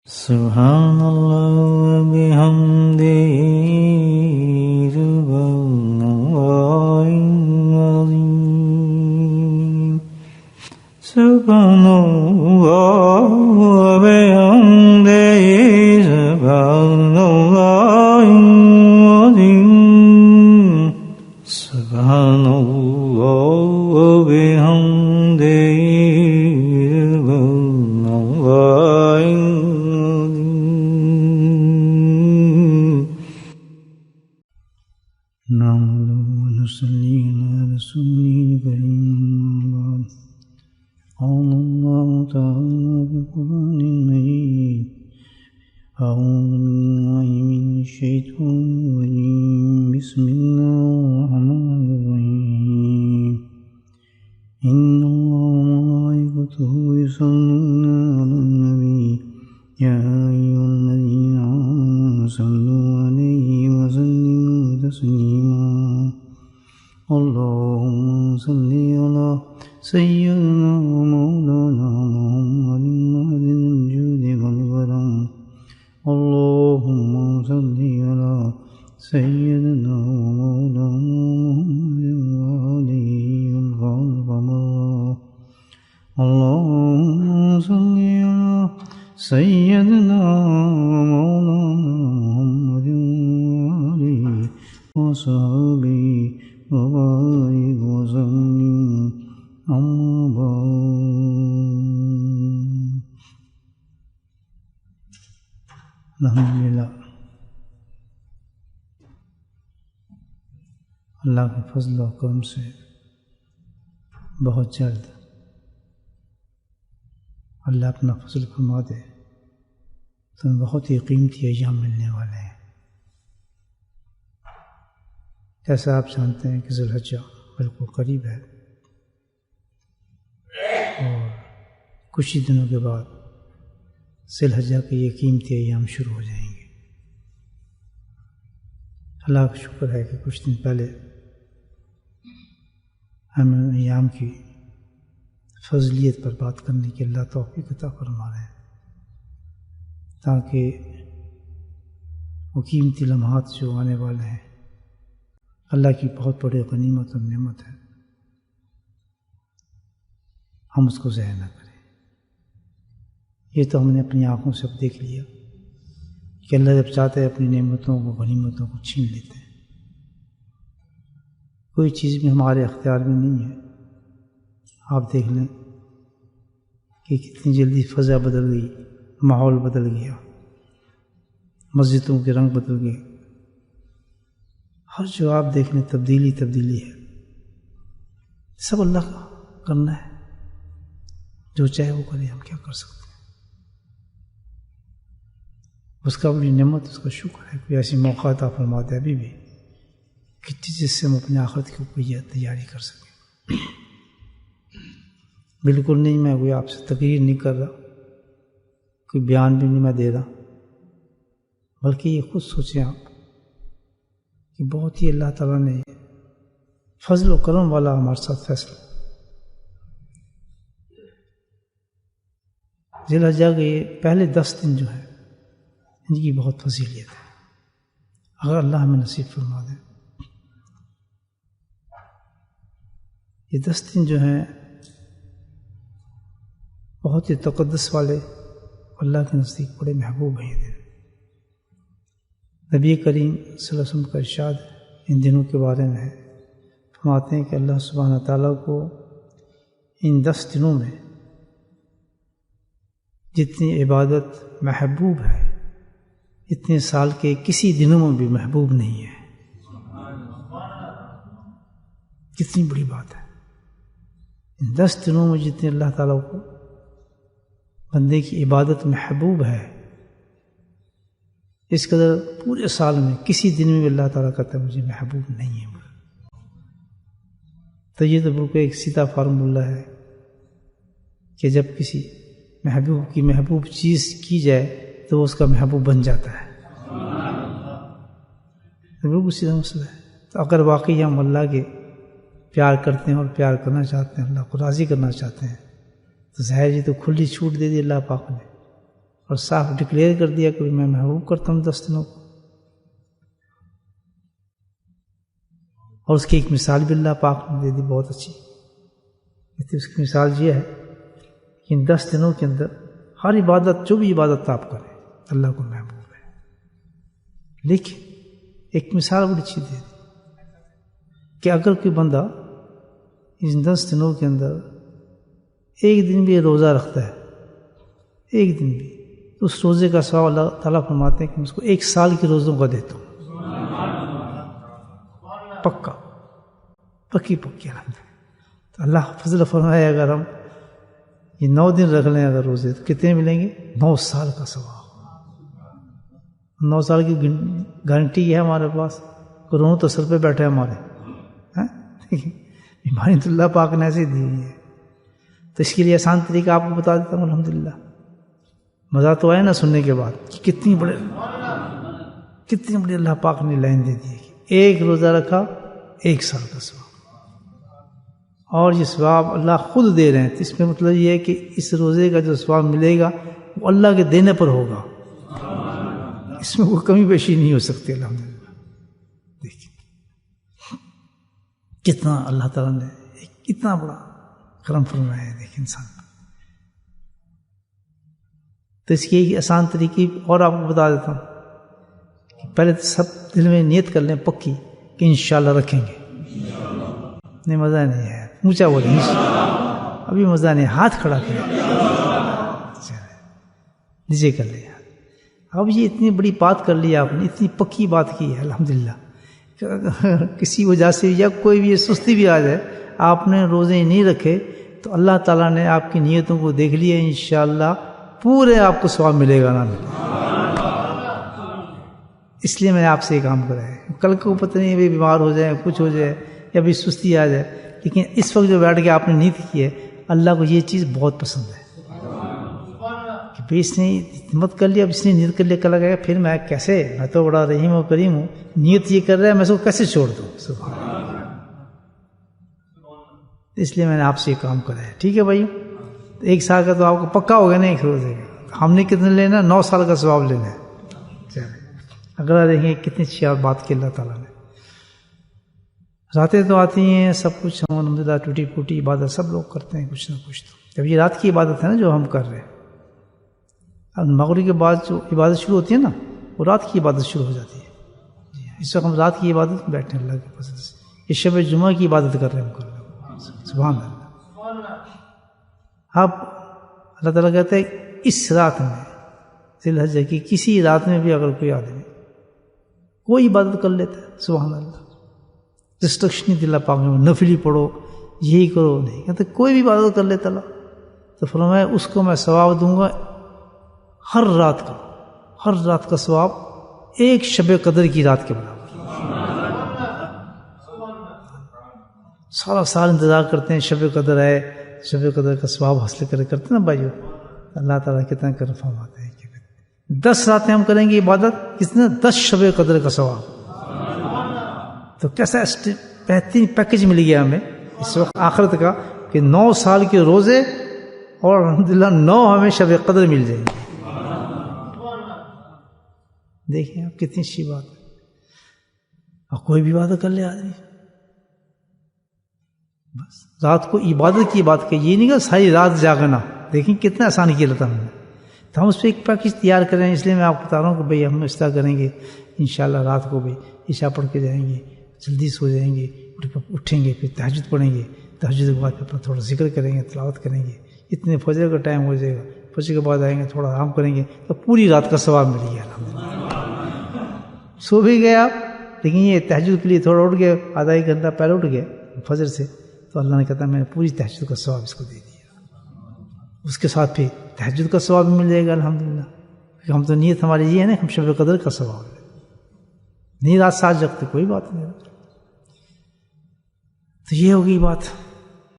سبحان اللہ وبحمدہ سبحان اللہ العظیم سبحان اللہ وبحمدہ سبحان اللہ العظیم سبحان اللہ وبحمدہ الحمدللہ اللہ کے فضل و کرم سے بہت جلد اللہ اپنا فضل فرما دے تو بہت ہی قیمتی ایام ملنے والے ہیں۔ جیسا آپ جانتے ہیں کہ ذی الحجہ بالکل قریب ہے اور کچھ ہی دنوں کے بعد ذی الحجہ کے یہ قیمتی ایام شروع ہو جائیں گے۔ اللہ کا شکر ہے کہ کچھ دن پہلے ہمیں ایام کی فضلیت پر بات کرنے کی اللہ توفیق عطا فرما رہے ہیں تاکہ وہ قیمتی لمحات جو آنے والے ہیں اللہ کی بہت بڑی غنیمت اور نعمت ہے، ہم اس کو ضائع نہ کریں۔ یہ تو ہم نے اپنی آنکھوں سے اب دیکھ لیا کہ اللہ جب چاہتے ہیں اپنی نعمتوں کو غنیمتوں کو چھین لیتے ہیں۔ کوئی چیز بھی ہمارے اختیار میں نہیں ہے۔ آپ دیکھ لیں کہ کتنی جلدی فضا بدل گئی، ماحول بدل گیا، مسجدوں کے رنگ بدل گئے، ہر جو آپ دیکھ لیں تبدیلی ہے۔ سب اللہ کا کرنا ہے، جو چاہے وہ کرے، ہم کیا کر سکتے ہیں۔ اس کا بڑی نعمت، اس کا شکر ہے کوئی ایسی موقع عطا فرماتا ہے ابھی بھی کہ جس سے ہم اپنے آخرت کی کوئی تیاری کر سکیں۔ بالکل نہیں، میں کوئی آپ سے تقریر نہیں کر رہا، کوئی بیان بھی نہیں میں دے رہا، بلکہ یہ خود سوچیں آپ کہ بہت ہی اللہ تعالیٰ نے فضل و کرم والا ہمارے ساتھ فیصلہ۔ ذی الحجہ کے یہ پہلے 10 دن جو ہیں ان کی بہت فضیلت ہے، اگر اللہ ہمیں نصیب فرما دے۔ یہ 10 دن جو ہیں بہت ہی تقدس والے، اللہ کے نزدیک بڑے محبوب ہیں یہ دن۔ نبی کریم صلی اللہ علیہ وسلم کا ارشاد ان دنوں کے بارے میں ہے، فرماتے ہیں کہ اللہ سبحانہ تعالیٰ کو ان 10 دنوں میں جتنی عبادت محبوب ہے اتنے سال کے کسی دنوں میں بھی محبوب نہیں ہے۔ کتنی بڑی بات ہے، ان 10 دنوں میں جتنے اللہ تعالیٰ کو بندے کی عبادت محبوب ہے، اس قدر پورے سال میں کسی دن میں بھی اللہ تعالیٰ کہتا ہے مجھے محبوب نہیں ہے۔ تو یہ تو بالکل ایک سیدھا فارمولہ ہے کہ جب کسی محبوب کی محبوب چیز کی جائے تو وہ اس کا محبوب بن جاتا ہے۔ بالکل سیدھا مسئلہ ہے۔ تو اگر واقعی ہم اللہ کے پیار کرتے ہیں اور پیار کرنا چاہتے ہیں، اللہ کو راضی کرنا چاہتے ہیں، تو ظاہر جی تو کھلی چھوٹ دے دی اللہ پاک نے اور صاف ڈکلیئر کر دیا کہ میں محبوب کرتا ہوں 10 دنوں کو. اور اس کی ایک مثال بھی اللہ پاک نے دے دی بہت اچھی. اس کی مثال یہ ہے کہ ان 10 دنوں کے اندر ہر عبادت، جو بھی عبادت آپ کریں اللہ کو محبوب ہے. لیکن ایک مثال بڑی اچھی دے دی کہ اگر کوئی بندہ ان 10 دنوں کے اندر ایک دن بھی روزہ رکھتا ہے، ایک دن بھی، تو اس روزے کا ثواب اللہ تعالیٰ فرماتے ہیں کہ میں اس کو 1 سال کے روزوں کا دیتا ہوں. پکی الحمد. تو اللہ فضل فرمائے اگر ہم یہ 9 دن رکھ لیں اگر روزے تو کتنے ملیں گے؟ 9 سال کا ثواب. 9 سال کی گارنٹی ہے ہمارے پاس. کروڑوں تو سر پہ بیٹھے ہمارے. بیماری تو اللہ پاک نے ایسے دی ہوئی ہے. تو اس کے لیے آسان طریقہ آپ کو بتا دیتا ہوں. الحمدللہ مزہ تو آئے نا سننے کے بعد کہ کتنی بڑی اللہ پاک نے لائن دے دی ہے کہ ایک روزہ رکھا 1 سال کا ثواب. اور یہ ثواب اللہ خود دے رہے ہیں. تو اس میں مطلب یہ ہے کہ اس روزے کا جو ثواب ملے گا وہ اللہ کے دینے پر ہوگا. اس میں کوئی کمی بیشی نہیں ہو سکتی. الحمدللہ دیکھیں کتنا اللہ تعالیٰ نے کتنا بڑا کرم فرمایا ہے. دیکھیں انسان تو اس کی ایک آسان طریقے اور آپ کو بتا دیتا ہوں. پہلے تو سب دل میں نیت کر لیں پکی کہ انشاءاللہ رکھیں گے. نہیں مزہ نہیں ہے، اونچا بولیں ابھی مزہ نہیں. ہاتھ کھڑا کریں، نیچے کر لیں. اب یہ اتنی بڑی بات کر لی آپ نے، اتنی پکی بات کی ہے الحمدللہ. کسی وجہ سے یا کوئی بھی سستی بھی آ جائے، آپ نے روزے نہیں رکھے تو اللہ تعالیٰ نے آپ کی نیتوں کو دیکھ لیا. انشاءاللہ پورے آپ کو ثواب ملے گا. نہ ملے. اس لیے میں نے آپ سے یہ کام کرا ہے. کل کو پتہ نہیں بھی بیمار ہو جائے، کچھ ہو جائے یا بھی سستی آ جائے، لیکن اس وقت جو بیٹھ کے آپ نے نیت کی ہے اللہ کو یہ چیز بہت پسند ہے کہ بھئی اس نے ہمت کر لیا، اب اس نے نیت کر لیا. کل لگا پھر میں کیسے، میں تو بڑا رحیم و کریم ہوں، نیت یہ کر رہا ہے میں اس کو کیسے چھوڑ دوں. اس لیے میں نے آپ سے یہ کام کرا ہے. ٹھیک ہے بھائی. 1 سال کا تو آپ کو پکا ہوگا نا 1 روزے کا. ہم نے کتنے لینا؟ 9 سال کا ثواب لینا ہے. اگر دیکھیں کتنی اچھی بات کی اللہ تعالیٰ نے. راتیں تو آتی ہیں سب کچھ ہم الحمدللہ ٹوٹی پھوٹی عبادت سب لوگ کرتے ہیں کچھ نہ کچھ. تو جب یہ رات کی عبادت ہے نا جو ہم کر رہے ہیں، اب مغرب کے بعد جو عبادت شروع ہوتی ہے نا وہ رات کی عبادت شروع ہو جاتی ہے. اس وقت ہم رات کی عبادت میں بیٹھے ہیں اللہ کے فضل سے. یہ شب جمعہ کی عبادت کر رہے ہیں ہم کر رہے ہیں. سبحان اللہ. اب اللہ تعالیٰ کہتے ہیں اس رات میں ذی الحجہ کی کسی رات میں بھی اگر کوئی آدمی کوئی عبادت کر لیتا ہے، سبحان اللہ، ریسٹرکشن نہیں دلا پاک میں نفلی پڑھو یہی کرو نہیں کہتے، کوئی بھی عبادت کر لیتا اللہ تو فرمایا اس کو میں ثواب دوں گا ہر رات کا ثواب 1 شب قدر کی رات کے برابر. سارا سال انتظار کرتے ہیں شب قدر ہے، شب قدر کا ثواب حاصل کرتے ہیں نا بھائیو. اللہ تعالیٰ کتنا کرم فرماتے ہیں کہ 10 راتیں ہم کریں گے عبادت، کتنے 10 شب قدر کا ثواب. تو کیسا بہترین پیکج مل گیا ہمیں اس وقت آخرت کا کہ 9 سال کے روزے اور الحمدللہ 9 ہمیں شب قدر مل جائیں گے. دیکھیں آپ کتنی اچھی بات ہے. اور کوئی بھی عبادت کر لے آدمی، بس رات کو عبادت کی بات کہ یہ نہیں کہ ساری رات جاگنا. دیکھیں کتنا آسان کیا اللہ تعالیٰ نے. تو ہم اس پہ ایک پیکج تیار کریں. اس لیے میں آپ کو بتا رہا ہوں کہ بھئی ہم اس طرح کریں گے انشاءاللہ. رات کو بھی عشاء پڑھ کے جائیں گے، جلدی سو جائیں گے، اٹھیں گے، پھر تہجد پڑھیں گے، تہجد کے بعد پھر تھوڑا ذکر کریں گے، تلاوت کریں گے. اتنے فجر کا ٹائم ہو جائے گا، فجر کے بعد آئیں گے تھوڑا آرام کریں گے تو پوری رات کا ثواب مل گیا. سو بھی گئے آپ، لیکن یہ تہجد کے لیے تھوڑا اٹھ گئے، آدھا 1 گھنٹہ پہلے اٹھ گئے فجر سے، تو اللہ نے کہتا میں نے پوری تہجد کا ثواب اس کو دے دیا. اس کے ساتھ پھر تہجد کا ثواب بھی مل جائے گا الحمدللہ. ہم تو نیت ہماری یہ ہے نا ہم شب قدر کا ثواب ہے. نہیں رات 7 جگتے کوئی بات نہیں. تو یہ ہوگی بات.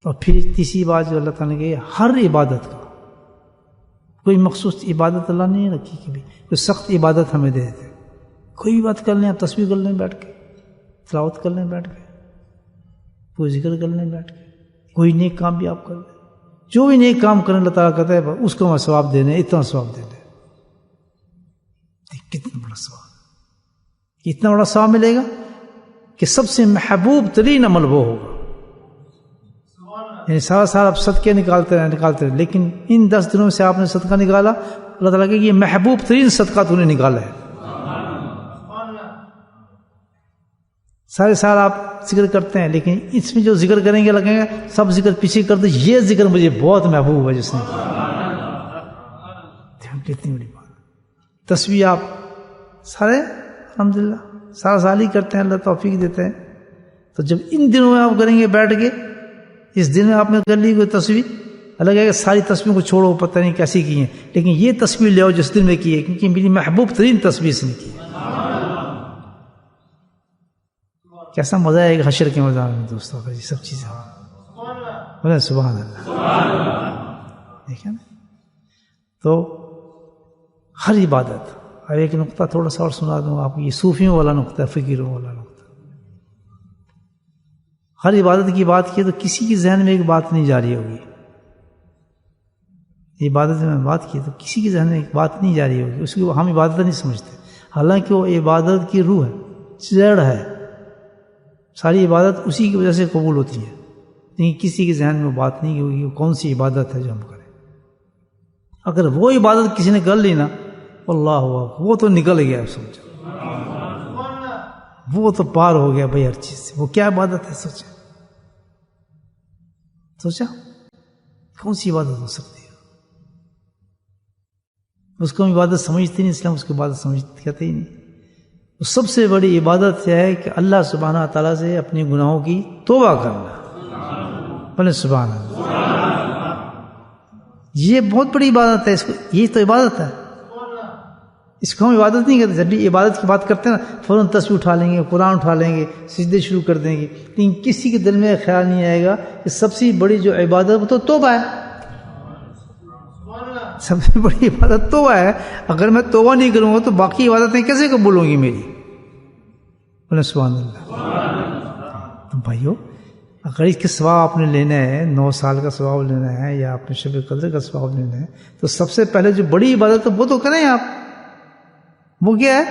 اور پھر تیسری بات جو اللہ تعالیٰ نے کہی ہر عبادت کا کوئی مخصوص عبادت اللہ نے نہیں رکھی کہ بھی کوئی سخت عبادت ہمیں دے دیتے. کوئی بھی بات کر لیں، آپ تسبیح کر لیں بیٹھ کے، تلاوت کر لیں بیٹھ کے، کوئی ذکر کر لیں بیٹھ کے، کوئی نیک کام بھی آپ کر لیں. جو بھی نیک کام کریں اللہ تعالیٰ کہتا ہے اس کو میں ثواب دینے اتنا ثواب دینے. ثواب، اتنا بڑا ثواب ملے گا کہ سب سے محبوب ترین عمل وہ ہوگا. یعنی سارا سال آپ صدقے نکالتے رہے، لیکن ان 10 دنوں سے آپ نے صدقہ نکالا، اللہ تعالیٰ کہ یہ محبوب ترین صدقہ تو نے نکالا ہے. سارے سال آپ ذکر کرتے ہیں، لیکن اس میں جو ذکر کریں گے لگیں گے سب ذکر پیچھے کر دیں، یہ ذکر مجھے بہت محبوب ہے جس نے کیا. کتنی بڑی بات. تسبیح آپ سارے الحمدللہ سارا سال ہی کرتے ہیں، اللہ توفیق دیتے ہیں. تو جب ان دنوں میں آپ کریں گے بیٹھ کے، اس دن میں آپ نے کر لی کوئی تسبیح، الگ ہے کہ ساری تسبیحوں کو چھوڑو پتہ نہیں کیسی کی ہیں، لیکن یہ تسبیح لے آؤ جس دن میں کی ہے، کیونکہ میری محبوب ترین تسبیح اس نے کی ہے. کیسا مزہ آئے گا حشر کے میدان میں دوستوں کا، یہ سب چیزیں بولے سبحان اللہ. دیکھیں نا، تو ہر عبادت. اب ایک نقطہ تھوڑا سا اور سنا دوں آپ کو، یہ صوفیوں والا نقطہ ہے، فقیروں والا نقطہ. ہر عبادت کی بات کی تو کسی کے ذہن میں ایک بات نہیں جاری ہوگی. عبادت میں بات کی تو کسی کے ذہن میں ایک بات نہیں جاری ہوگی، اس کو ہم عبادت نہیں سمجھتے، حالانکہ وہ عبادت کی روح ہے، جڑ ہے. ساری عبادت اسی کی وجہ سے قبول ہوتی ہے، لیکن کسی کے ذہن میں وہ بات نہیں ہوگی وہ کون سی عبادت ہے جو ہم کریں. اگر وہ عبادت کسی نے کر لی نا، اللہ وہ تو نکل گیا، سمجھو وہ تو پار ہو گیا بھائی ہر چیز سے. وہ کیا عبادت ہے؟ سوچا کون سی عبادت ہو سکتی ہے؟ اس کو ہم عبادت سمجھتے نہیں، اسلام اس کو عبادت سمجھتے کہتے ہی نہیں. سب سے بڑی عبادت یہ ہے کہ اللہ سبحانہ تعالیٰ سے اپنے گناہوں کی توبہ کرنا. بولے سبحان اللہ. یہ بہت بڑی عبادت ہے، اس کو یہ تو عبادت ہے، اس کو ہم عبادت نہیں کرتے. جب بھی عبادت کی بات کرتے ہیں نا فوراً تسبیح اٹھا لیں گے، قرآن اٹھا لیں گے، سجدے شروع کر دیں گے، لیکن کسی کے دل میں خیال نہیں آئے گا کہ سب سے بڑی جو عبادت وہ تو توبہ ہے. سب سے بڑی عبادت توبہ ہے. اگر میں توبہ نہیں کروں گا تو باقی عبادتیں کیسے قبول ہوں گی میری؟ بولے سبحان اللہ. تو بھائیو، اگر اس کے ثواب آپ نے لینا ہے، 9 سال کا ثواب لینا ہے یا اپنے شب قدر کا ثواب لینا ہے، تو سب سے پہلے جو بڑی عبادت ہے وہ تو کریں آپ. وہ کیا ہے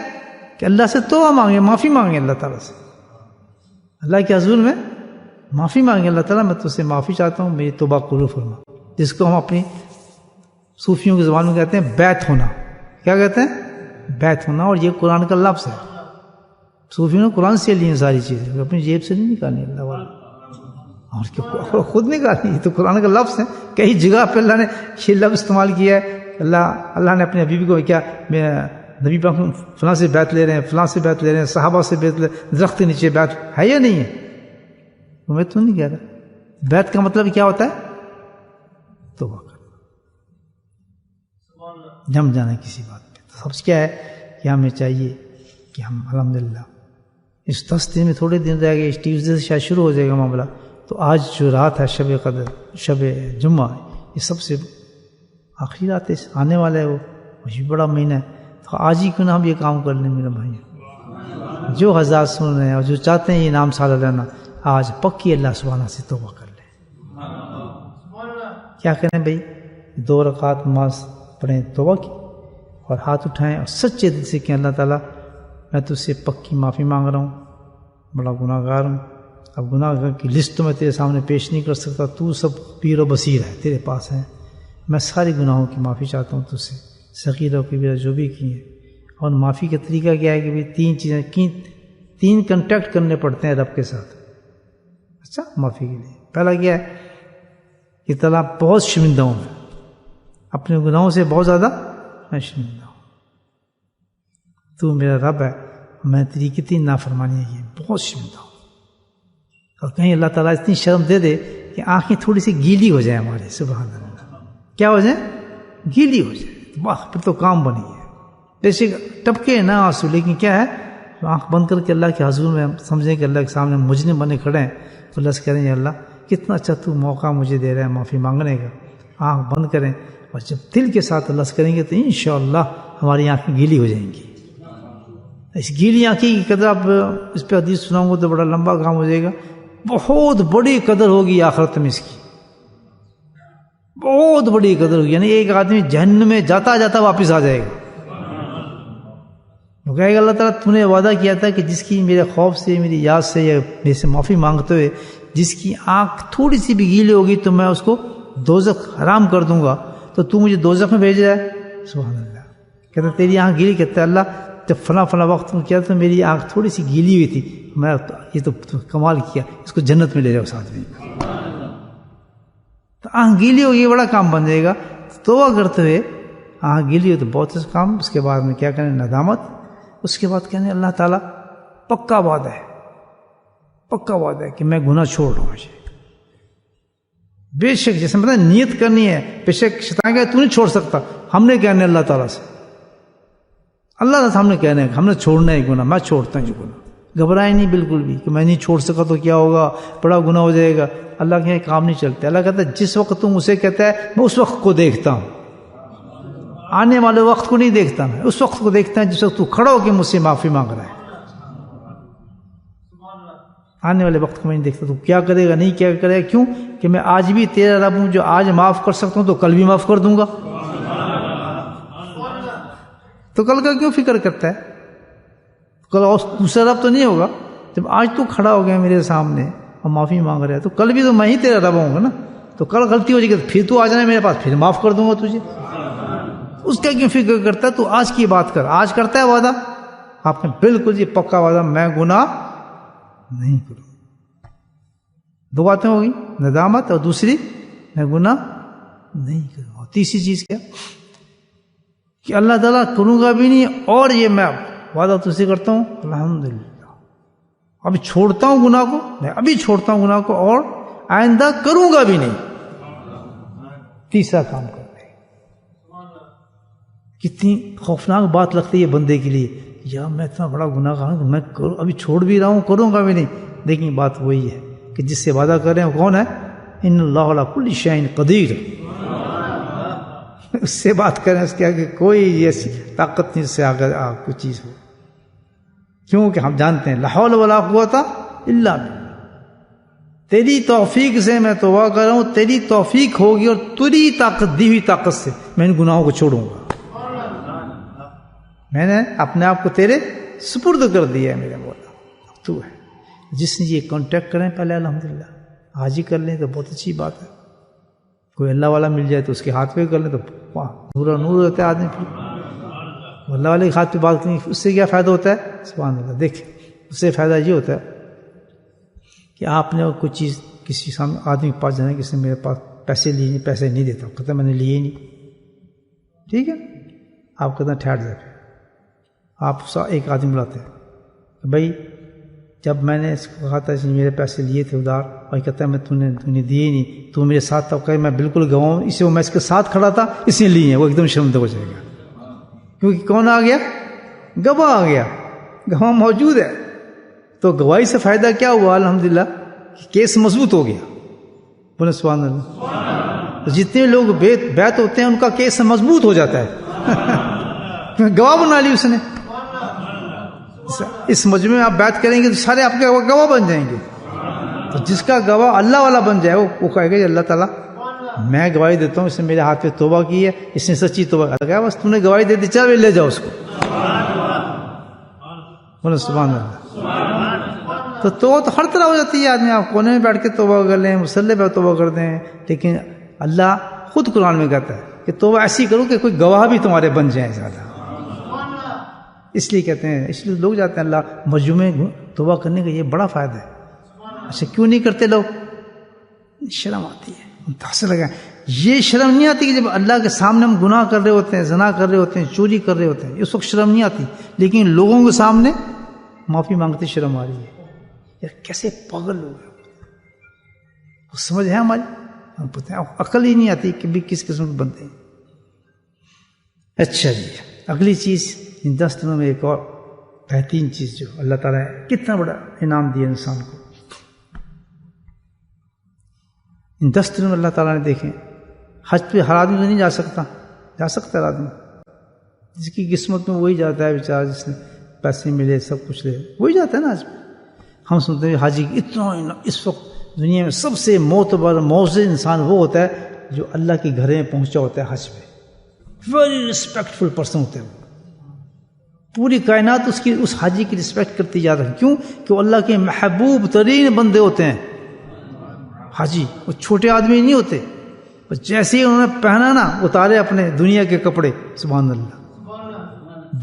کہ اللہ سے توبہ مانگے، معافی مانگے اللہ تعالیٰ سے، اللہ کے حضور میں معافی مانگے. اللہ تعالیٰ میں تجھ سے معافی چاہتا ہوں، میری توبہ قبول فرما. جس کو ہم اپنی صوفیوں کی زبان میں کہتے ہیں بیعت ہونا. کیا کہتے ہیں؟ بیعت ہونا. اور یہ قرآن کا لفظ ہے. صوفیوں نے قرآن سے لی ہیں ساری چیزیں، اپنی جیب سے نہیں نکالنی، اللہ والا اور خود نکالنی. تو قرآن کا لفظ ہے، کئی جگہ پہ اللہ نے یہ لفظ استعمال کیا ہے. اللہ نے اپنے حبیب کو کیا، نبی پاک فلاں سے بیعت لے رہے ہیں، فلاں سے بیعت لے رہے ہیں، صحابہ سے بیعت لے رہے ہیں، درخت کے نیچے بیعت ہے یا نہیں ہے؟ میں تو نہیں کہہ رہا. بیعت کا مطلب کیا ہوتا ہے؟ توبہ کرنا، جم جانا کسی بات پہ. تو سب سے کیا ہے کہ ہمیں چاہیے کہ ہم الحمدللہ اس 10 دن میں تھوڑے دن رہ گئے، اس ٹیوزڈے سے شاید شروع ہو جائے گا معاملہ. تو آج جو رات ہے شب قدر، شب جمعہ، یہ سب سے آخری رات ہے، آنے والا ہے وہ بڑا مہینہ ہے. تو آج ہی کیوں نہ ہم یہ کام کر لیں میرے بھائی. جو حضرات سن رہے ہیں اور جو چاہتے ہیں یہ نام سارا لینا، آج پکی اللہ سبحانہ سے توبہ کر لیں. کیا کریں بھائی؟ 2 رکعت نماز پڑھیں توبہ کی، اور ہاتھ اٹھائیں اور سچے دل سے کہ اللہ تعالیٰ میں تجھ سے پکی معافی مانگ رہا ہوں، بڑا گناہ گار ہوں. اب گناہ کی لسٹ میں تیرے سامنے پیش نہیں کر سکتا، تو سب پیر و بصیر ہے، تیرے پاس ہے. میں سارے گناہوں کی معافی چاہتا ہوں تجھ سے، صغیرہ و کبیرہ جو بھی کی ہیں. اور معافی کا طریقہ کیا ہے کہ 3 چیزیں کی، 3 کنٹیکٹ کرنے پڑتے ہیں رب کے ساتھ. اچھا، معافی کے لیے پہلا کیا ہے کہ تعالیٰ بہت شرمندہ ہوں، میں اپنے گناہوں سے بہت زیادہ میں شرمندہ ہوں. تو میرا رب ہے، میں تیری کتنی نافرمانی ہے، یہ بہت شرمندہ ہوں. اور کہیں اللہ تعالیٰ اتنی شرم دے دے کہ آنکھیں تھوڑی سی گیلی ہو جائیں ہماری، سبحان اللہ. کیا ہو جائیں؟ گیلی ہو جائے. واہ، پھر تو کام بنی ہے. جیسے ٹپکے نہ آنسو، لیکن کیا ہے، آنکھ بند کر کے اللہ کے حضور میں ہم سمجھیں کہ اللہ کے سامنے مجرم بنے کھڑے ہیں، تو اللہ سے کہہ رہے ہیں اللہ کتنا اچھا تو موقع مجھے دے رہا ہے معافی مانگنے کا. آنکھ بند کریں اور جب دل کے ساتھ اللہ سے کریں گے تو انشاءاللہ ہماری آنکھیں گیلی ہو جائیں گی. اس گیلی آنکھیں کی قدر اب اس پہ حدیث سناؤں گا تو بڑا لمبا کام ہو جائے گا. بہت بڑی قدر ہوگی آخرت میں اس کی، بہت بڑی قدر ہوگی. یعنی ایک آدمی جہنم میں جاتا جاتا واپس آ جائے گا. وہ کہے گا اللہ تعالیٰ تو نے وعدہ کیا تھا کہ جس کی میرے خوف سے میری یاد سے یا میرے سے معافی مانگتے ہوئے جس کی آنکھ تھوڑی سی بھی گیلی ہوگی تو میں اس کو دوزخ حرام کر دوں گا، تو مجھے دوزخ میں بھیج رہا ہے؟ سبحان اللہ. کہتا تیری آنکھ گیلی، کہتا ہے اللہ جب فلاں وقت کیا تو میری آنکھ تھوڑی سی گیلی ہوئی تھی، میں یہ تو کمال کیا، اس کو جنت میں لے جاؤ ساتھ میں. تو آنکھ گیلی ہو یہ بڑا کام بن جائے گا. توبہ کرتے ہوئے آنکھ گیلی ہو تو بہت سے کام، اس کے بعد میں کیا کریں ندامت، اس کے بعد کہنے اللہ تعالیٰ پکا وعدہ ہے، پکا وعدہ ہے کہ میں گناہ چھوڑ رہا ہوں مجھے. بے شک جیسے مطلب نیت کرنی ہے، بے شک شیطان کہے تو نہیں چھوڑ سکتا، ہم نے کہنا ہے اللہ تعالیٰ سے، اللہ تعالیٰ ہم نے کہنا ہے کہ ہم نے چھوڑنا ہے گناہ، میں چھوڑتا ہوں یہ گناہ. گھبرائے نہیں بالکل بھی کہ میں نہیں چھوڑ سکا تو کیا ہوگا، بڑا گناہ ہو جائے گا. اللہ کے کام نہیں چلتے. اللہ کہتا ہے جس وقت تم اسے کہتا ہے میں اس وقت کو دیکھتا ہوں، آنے والے وقت کو نہیں دیکھتا، میں اس وقت کو دیکھتا ہے جس وقت تو کھڑا ہو کے مجھ سے معافی مانگ رہا ہے. آنے والے وقت کو میں نہیں دیکھتا تو کیا کرے گا نہیں کیا کرے گا. کیوں کہ میں آج بھی تیرا رب ہوں، جو آج معاف کر سکتا ہوں تو کل بھی معاف کر دوں گا. تو کل کا کیوں فکر کرتا ہے؟ کل دوسرا رب تو نہیں ہوگا. جب آج تو کھڑا ہو گیا میرے سامنے اور معافی مانگ رہا ہے تو کل بھی تو میں ہی تیرا رب ہوں گا نا. تو کل غلطی ہو جائے گی تو پھر تو آ جانا میرے پاس، پھر معاف کر دوں گا تجھے. اس کا کیوں فکر کرتا ہے؟ تو آج کی بات کر. آج کرتا ہے وعدہ آپ نے بالکل جی پکا وعدہ میں گناہ نہیں کروں. دو باتیں ہوگی، ندامت اور دوسری میں گناہ نہیں کروں. اور تیسری چیز کیا کہ اللہ تعالیٰ کروں گا بھی نہیں، اور یہ میں وعدہ تجھ سے کرتا ہوں الحمدللہ ابھی چھوڑتا ہوں گناہ کو، میں ابھی چھوڑتا ہوں گناہ کو اور آئندہ کروں گا بھی نہیں. تیسرا کام کرتے ہیں. کتنی خوفناک بات لگتی ہے بندے کے لیے، یا میں اتنا بڑا گناہ گار ہوں میں ابھی چھوڑ بھی رہا ہوں کروں گا بھی نہیں. لیکن بات وہی ہے کہ جس سے وعدہ کر رہے ہیں وہ کون ہے؟ ان اللہ علی کل شیء قدیر. اس سے بات کریں، اس کے آگے کوئی ایسی طاقت نہیں اس سے آگے کوئی چیز ہو. کیونکہ ہم جانتے ہیں لا حول ولا قوت الا باللہ. تیری توفیق سے میں توبہ کر رہا ہوں، تیری توفیق ہوگی اور تیری طاقت دی ہوئی طاقت سے میں ان گناہوں کو چھوڑوں گا. میں نے اپنے آپ کو تیرے سپرد کر دیا ہے میرے مولا، اب تو ہے. جس نے یہ کانٹیکٹ کریں پہلے الحمدللہ آج ہی کر لیں تو بہت اچھی بات ہے. کوئی اللہ والا مل جائے تو اس کے ہاتھ پہ کر لیں تو نور نور ہوتا ہے آدمی. پھر اللہ والے کے ہاتھ پہ بات کریں اس سے کیا فائدہ ہوتا ہے؟ سبحان اللہ. دیکھیں اس سے فائدہ یہ ہوتا ہے کہ آپ نے کوئی چیز کسی سامنے آدمی کے پاس جانا ہے، کسی نے میرے پاس پیسے لیے، پیسے نہیں دیتا، کہتا میں نے لیے ہی نہیں. ٹھیک ہے، آپ کہتے ہیں ٹھہر جائے. آپ ایک آدمی بلاتے ہیں بھائی جب میں نے اس کو کہا تھا میرے پیسے لیے تھے ادھار، اور کہتا ہے میں تو نے دیے ہی نہیں، تو میرے ساتھ تھا. کہ میں بالکل گواہ ہوں، اسے میں اس کے ساتھ کھڑا تھا اس نے لیے ہیں. وہ ایک دم شرمندہ ہو جائے گا کیونکہ کون آ گیا؟ گواہ آ گیا، گواہ موجود ہے. تو گواہی سے فائدہ کیا ہوا؟ الحمدللہ کیس مضبوط ہو گیا. بولے سبحان اللہ. جتنے لوگ بیعت ہوتے ہیں ان کا کیس مضبوط ہو جاتا ہے. گواہ بنا لی اس نے. اس مجمع میں آپ بیعت کریں گے تو سارے آپ کے گواہ بن جائیں گے. تو جس کا گواہ اللہ والا بن جائے وہ کہے گا اللہ تعالیٰ میں گواہی دیتا ہوں، اس نے میرے ہاتھ پہ توبہ کی ہے، اس نے سچی توبہ کیا، بس تم نے گواہی دے دی، چل لے جاؤ اس کو. بولے سبحان اللہ. تو توبہ تو ہر طرح ہو جاتی ہے. آدمی آپ کونے میں بیٹھ کے توبہ کر لیں، مصلی پہ توبہ کر دیں، لیکن اللہ خود قرآن میں کہتا ہے کہ توبہ ایسی کرو کہ کوئی گواہ بھی تمہارے بن جائیں زیادہ. اس لیے کہتے ہیں، اس لیے لوگ جاتے ہیں اللہ مجمع توبہ کرنے کا یہ بڑا فائدہ ہے. اچھا کیوں نہیں کرتے لوگ؟ شرم آتی ہے. متاثر لگا یہ شرم نہیں آتی کہ جب اللہ کے سامنے ہم گناہ کر رہے ہوتے ہیں، زنا کر رہے ہوتے ہیں، چوری کر رہے ہوتے ہیں، اس وقت شرم نہیں آتی. لیکن لوگوں کے سامنے معافی مانگتے شرم آ رہی ہے. یار کیسے پاگل لوگ ہیں، وہ سمجھ ہے ہماری، ہم پتہ ہے عقل ہی نہیں آتی کہ بھی کس قسم کے بنتے ہیں. اچھا جی اگلی چیز ان 10 دنوں میں ایک اور بہترین چیز جو اللہ تعالیٰ نے کتنا بڑا انعام دیا انسان کو. ان 10 دنوں میں اللہ تعالیٰ نے دیکھیں حج پہ ہر آدمی تو نہیں جا سکتا، جا سکتا ہے آدمی، جس کی قسمت میں وہی جاتا ہے بیچارہ، جس نے پیسے ملے سب کچھ لے وہی جاتا ہے نا. حج پہ ہم سنتے ہیں حاجی اتنا اس وقت دنیا میں سب سے معتبر معزز انسان وہ ہوتا ہے جو اللہ کے گھر میں پہنچا ہوتا ہے حج پہ. ویری ریسپیکٹفل پرسن ہوتے ہیں، پوری کائنات اس حاجی کی رسپیکٹ کرتی جا رہی ہے. کیوں؟ کہ وہ اللہ کے محبوب ترین بندے ہوتے ہیں. حاجی وہ چھوٹے آدمی نہیں ہوتے. جیسے ہی انہوں نے پہنا نا اتارے اپنے دنیا کے کپڑے، سبحان اللہ،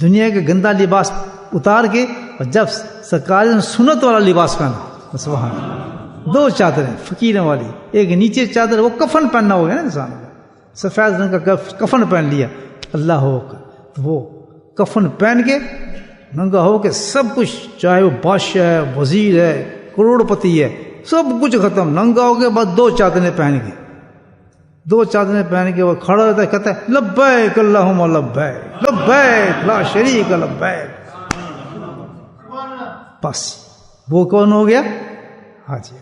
دنیا کے گندا لباس اتار کے، اور جب سرکار نے سنت والا لباس پہنا، سبحان اللہ، 2 چادریں فقیروں والی، ایک نیچے چادر، وہ کفن پہننا ہو گیا نا انسان کا، سفید رنگ کا کفن پہن لیا، اللہ ہو تو وہ کفن پہن کے ننگا ہو کے سب کچھ، چاہے وہ بادشاہ ہے، وزیر ہے، کروڑ پتی ہے، سب کچھ ختم، ننگا ہو کے بعد 2 چادریں پہن کے، 2 چادریں پہن کے وہ کھڑا ہوتا ہے، کہتا ہے لبیک اللہم لبیک لبیک لا شریک لبیک. بس وہ کون ہو گیا؟ حاجی.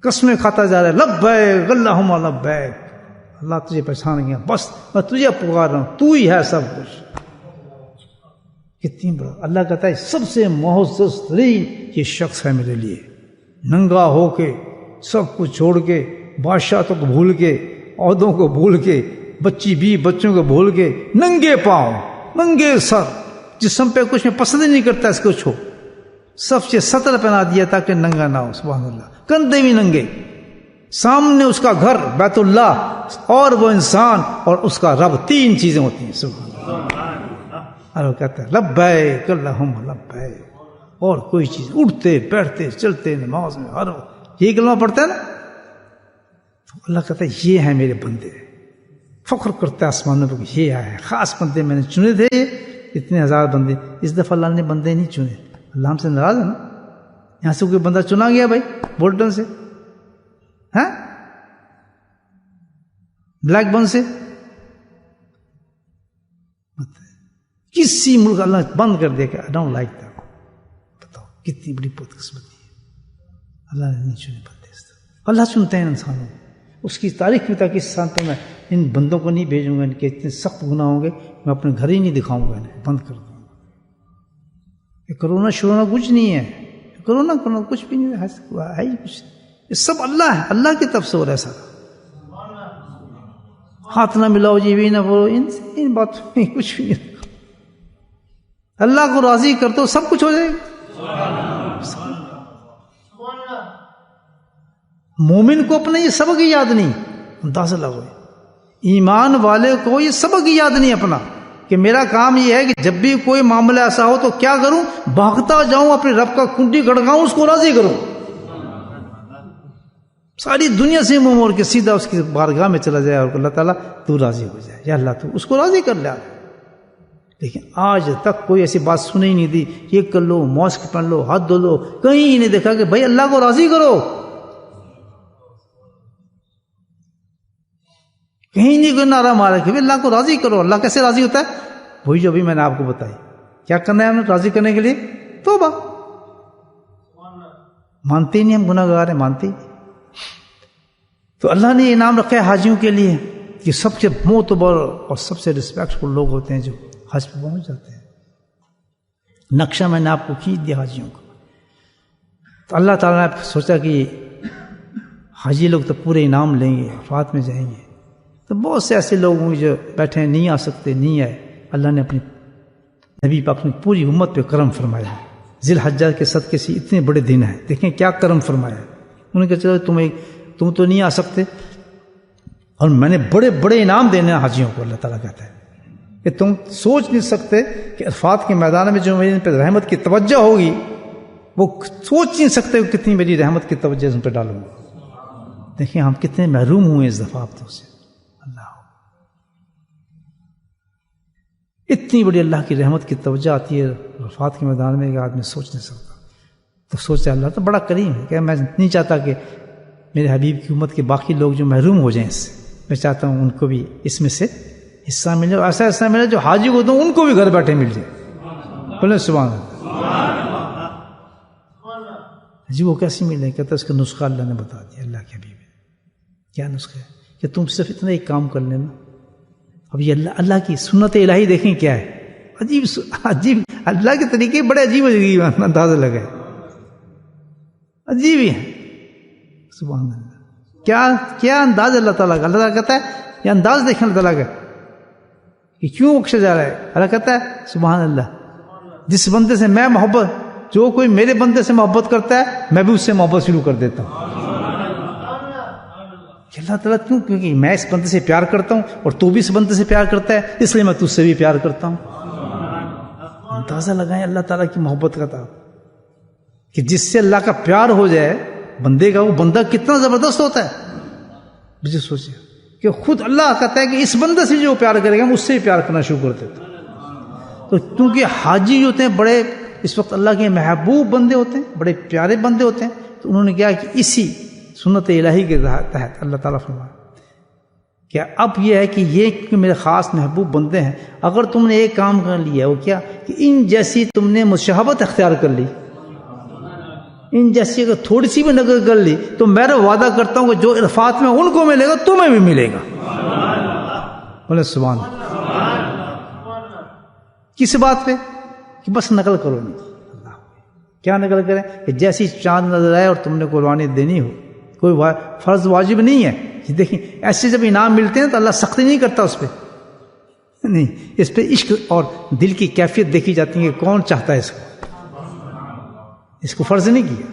قسمیں کھاتا جا رہا ہے، لبیک اللہم لبیک، اللہ تجھے پہچان گیا، بس میں تجھے پکار رہا ہوں، تو ہی ہے سب کچھ. کتنی بڑا اللہ کہتا ہے سب سے معزز ترین یہ شخص ہے میرے لیے، ننگا ہو کے سب کچھ چھوڑ کے، بادشاہ کو بھول کے، عہدوں کو بھول کے، بچوں کو بھول کے، ننگے پاؤں ننگے سر، جسم پہ کچھ میں پسند ہی نہیں کرتا اس کو چھو، سب سے سطر پہنا دیا تاکہ ننگا نہ ہو. سبحان اللہ. کندھے بھی ننگے، سامنے اس کا گھر بیت اللہ، اور وہ انسان اور اس کا رب، 3 چیزیں ہوتی ہیں. سبحان اللہ. اور وہ کہتا ہے لبیک اللہم لبیک، اور کوئی چیز، اٹھتے بیٹھتے چلتے نماز میں ہر وقت یہی کلمہ پڑھتا ہے نا. تو اللہ کہتا ہے یہ ہیں میرے بندے. فخر کرتا ہے آسمانوں پہ، یہ ہے خاص بندے میں نے چنے تھے، اتنے 1000 بندے. اس دفعہ اللہ نے بندے نہیں چنے. اللہ ہم سے ناراض ہے نا. یہاں سے کوئی بندہ چنا گیا بھائی بولٹن سے، ہاں بلیک بن سے، کسی ملک اللہ بند کر دے کہ I don't like that. بتاؤ کتنی بڑی بدقسمتی ہے. اللہ نے نہیں چنے بندے اس طرح. اللہ چنتے ہیں انسانوں کو. اس کی تاریخ میں تھا کہ اس سال پہ میں ان بندوں کو نہیں بھیجوں گا، ان کے اتنے سخت گناہ ہوں گے، میں اپنے گھر ہی نہیں دکھاؤں گا، انہیں بند کر دوں گا. یہ کرونا شروع کچھ نہیں ہے، کرونا کچھ بھی نہیں ہے ہی کچھ. یہ سب اللہ ہے، اللہ کی طرف سے ہو رہا ہے سارا. ہاتھ نہ ملاؤ جی بھی نہ بولو، ان باتوں میں کچھ بھی نہیں. اللہ کو راضی کر تو سب کچھ ہو جائے گا. مومن کو اپنا یہ سبق ہی یاد نہیں، اندازہ لگو. ایمان والے کو یہ سبق ہی یاد نہیں اپنا، کہ میرا کام یہ ہے کہ جب بھی کوئی معاملہ ایسا ہو تو کیا کروں، بھاگتا جاؤں اپنے رب کا کنڈی کھڑکاؤں، اس کو راضی کروں. ساری دنیا سے منہ موڑ کے سیدھا اس کی بارگاہ میں چلا جائے اور اللہ تعالیٰ تو راضی ہو جائے، یا اللہ تو اس کو راضی کر لے. لیکن آج تک کوئی ایسی بات سنی ہی نہیں دی، یہ کر لو، ماسک پہن لو، ہاتھ دھو لو، کہیں نہیں دیکھا کہ بھائی اللہ کو راضی کرو. کہیں نہیں کوئی نعرہ مارا کہ اللہ کو راضی کرو. اللہ کیسے راضی ہوتا ہے؟ وہی جو بھی میں نے آپ کو بتائی. کیا کرنا ہے ہمیں راضی کرنے کے لیے؟ توبہ. مانتے ہی نہیں، ہم گناہ گار ہیں، مانتے ہی. تو اللہ نے انعام رکھا ہے حاجیوں کے لیے کہ سب سے معتبر اور سب سے ریسپیکٹفل لوگ ہوتے ہیں جو حج پہ پہنچ جاتے ہیں. نقشہ میں نے آپ کو کھینچ دیا حاجیوں کو. تو اللہ تعالیٰ نے سوچا کہ حاجی لوگ تو پورے انعام لیں گے، عرفات میں جائیں گے. تو بہت سے ایسے لوگ ہوں جو بیٹھے ہیں، نہیں آ سکتے، نہیں آئے. اللہ نے اپنی نبی پاک نے پوری امت پہ کرم فرمایا. ذی الحجہ کے صدقے سے اتنے بڑے دن ہیں، دیکھیں کیا کرم فرمایا. انہوں نے کہا چلو تم تو نہیں آ سکتے، اور میں نے بڑے بڑے انعام دینے ہیں حاجیوں کو. اللہ تعالیٰ کہتا ہے کہ تم سوچ نہیں سکتے کہ عرفات کے میدان میں جو میری ان پہ رحمت کی توجہ ہوگی، وہ سوچ نہیں سکتے کہ کتنی میری رحمت کی توجہ ان پہ ڈالوں گا. دیکھیں ہم کتنے محروم ہوئے اس دفعہ آپ سے. اللہ اتنی بڑی اللہ کی رحمت کی توجہ آتی ہے عرفات کے میدان میں کہ آدمی سوچ نہیں سکتا. تو سوچا اللہ تو بڑا کریم ہے کہ میں نہیں چاہتا کہ میرے حبیب کی امت کے باقی لوگ جو محروم ہو جائیں اس سے، میں چاہتا ہوں ان کو بھی اس میں سے حصہ ملے، اور ایسا حصہ ملے جو حاجی کو دوں ان کو بھی گھر بیٹھے مل جائے. بولے سبحان اللہ. جی وہ کیسے ملے؟ کہتا اس کا نسخہ اللہ نے بتا دیا. اللہ کے حبیب کیا نسخہ ہے کہ تم صرف اتنا ایک کام کر لینا. اب یہ اللہ کی سنت الہی دیکھیں کیا ہے، عجیب اللہ کے طریقے بڑے عجیب عجیب اندازہ لگے، عجیب ہی ہیں. سبحان اللہ. کیا انداز اللہ تعالیٰ کا. اللہ تعالیٰ کہتا ہے یہ انداز دیکھیں اللہ تعالیٰ کا کہ کیوں بخشا جا رہا ہے. اللہ کہتا ہے سبحان اللہ جس بندے سے میں محبت، جو کوئی میرے بندے سے محبت کرتا ہے میں بھی اس سے محبت شروع کر دیتا ہوں. اللہ تعالیٰ کیوں؟ کیونکہ میں اس بندے سے پیار کرتا ہوں اور تو بھی اس بندے سے پیار کرتا ہے، اس لیے میں تجھ سے بھی پیار کرتا ہوں. اندازہ لگائیں اللہ تعالیٰ کی محبت کا تھا کہ جس سے اللہ کا پیار ہو جائے بندے کا، وہ بندہ کتنا زبردست ہوتا ہے. مجھے سوچے کہ خود اللہ کہتا ہے کہ اس بندے سے جو پیار کرے گا ہم اس سے پیار کرنا شروع کر دیتے ہیں. تو کیونکہ حاجی ہوتے ہیں بڑے اس وقت اللہ کے محبوب بندے ہوتے ہیں، بڑے پیارے بندے ہوتے ہیں، تو انہوں نے کیا کہ اسی سنت الہی کے تحت اللہ تعالیٰ فرمایا کہ اب یہ ہے کہ یہ کہ میرے خاص محبوب بندے ہیں، اگر تم نے ایک کام کر لیا وہ کیا کہ ان جیسی تم نے مشابہت اختیار کر لی، ان جیسی اگر تھوڑی سی بھی نقل کر لی تو میں وعدہ کرتا ہوں کہ جو عرفات میں ان کو ملے گا تمہیں بھی ملے گا. بولے سبحان اللہ. کس بات پہ؟ کہ بس نقل کرو نہیں. کیا نقل کریں؟ کہ جیسی چاند نظر آئے اور تم نے قربانی دینی ہو، کوئی فرض واجب نہیں ہے. دیکھیں ایسے جب انعام ملتے ہیں تو اللہ سختی نہیں کرتا اس پہ، نہیں، اس پہ عشق اور دل کی کیفیت دیکھی جاتی ہے کہ کون چاہتا ہے اس کو فرض نہیں کیا،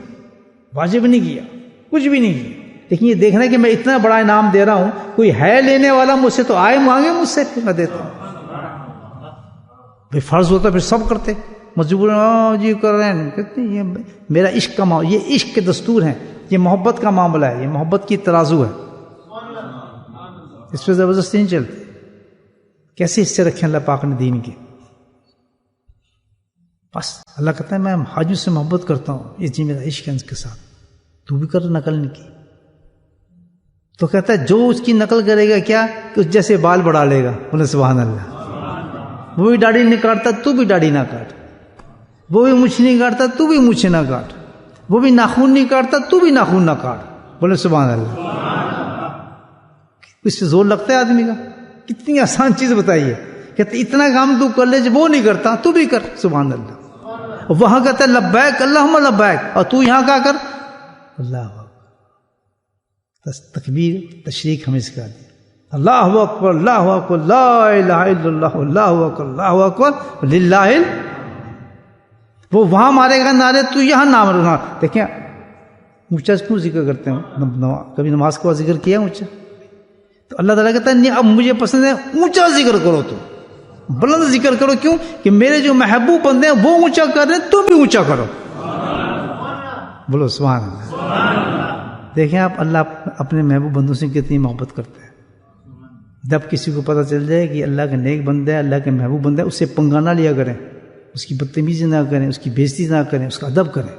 واجب نہیں کیا، کچھ بھی نہیں کیا. لیکن یہ دیکھنا ہے کہ میں اتنا بڑا انعام دے رہا ہوں، کوئی ہے لینے والا مجھ سے تو آئے مانگے مجھ سے، پھر میں دیتا ہوں. بھائی فرض ہوتا پھر سب کرتے، مجبور جی کر رہے ہیں، کہتے ہیں یہ میرا عشق کا معاملہ، یہ عشق کے دستور ہیں، یہ محبت کا معاملہ ہے، یہ محبت کی ترازو ہے، اس پہ زبردستی نہیں چلتی. کیسے حصے رکھے اللہ پاک نے دین کے؟ بس اللہ کہتا ہے میں حاجی سے محبت کرتا ہوں، یہ جی میرا عشق ہے اس کے ساتھ، تو بھی کر نقل نہیں کی. تو کہتا ہے جو اس کی نقل کرے گا کیا کہ اس جیسے بال بڑھا لے گا. بولے سبحان اللہ. وہ بھی داڑھی نہیں کاٹتا تو بھی داڑھی نہ کاٹ، وہ بھی مچھ نہیں کاٹتا تو بھی مچھ نہ کاٹ، وہ بھی ناخون نہیں کاٹتا تو بھی ناخون نہ کاٹ. بولے سبحان اللہ. اس سے زور لگتا ہے آدمی کا؟ کتنی آسان چیز بتائیے. کہتے اتنا کام تو کر لے، جب وہ نہیں کرتا تو بھی کر. سبحان اللہ. وہاں کہتا ہے لبیک اللہم لبیک، اور تو یہاں کیا کر؟ اللہ اکبر، تکبیر تشریق ہمیں سکھا دی. اللہ اکبر اللہ اکبر لا الہ الا اللہ اللہ اکبر اللہ اکبر للہ. وہ وہاں مارے گا نعرے، تو یہاں نام رہنا. دیکھیں اونچا کیوں ذکر کرتے ہیں؟ کبھی نماز کا ذکر کیا اونچا؟ تو اللہ تعالیٰ کہتا ہے اب مجھے پسند ہے اونچا ذکر کرو، تو بلند ذکر کرو. کیوں کہ میرے جو محبوب بندے ہیں وہ اونچا کر رہے ہیں، تو بھی اونچا کرو. بولو سبحان اللہ. دیکھیں آپ اللہ اپنے محبوب بندوں سے کتنی محبت کرتے ہیں. جب کسی کو پتہ چل جائے کہ اللہ کا نیک بندہ ہے، اللہ کے محبوب بندہ ہے، اس سے پنگا نہ لیا کریں، اس کی بدتمیزی نہ کریں، اس کی بےزتی نہ کریں، اس کا ادب کریں.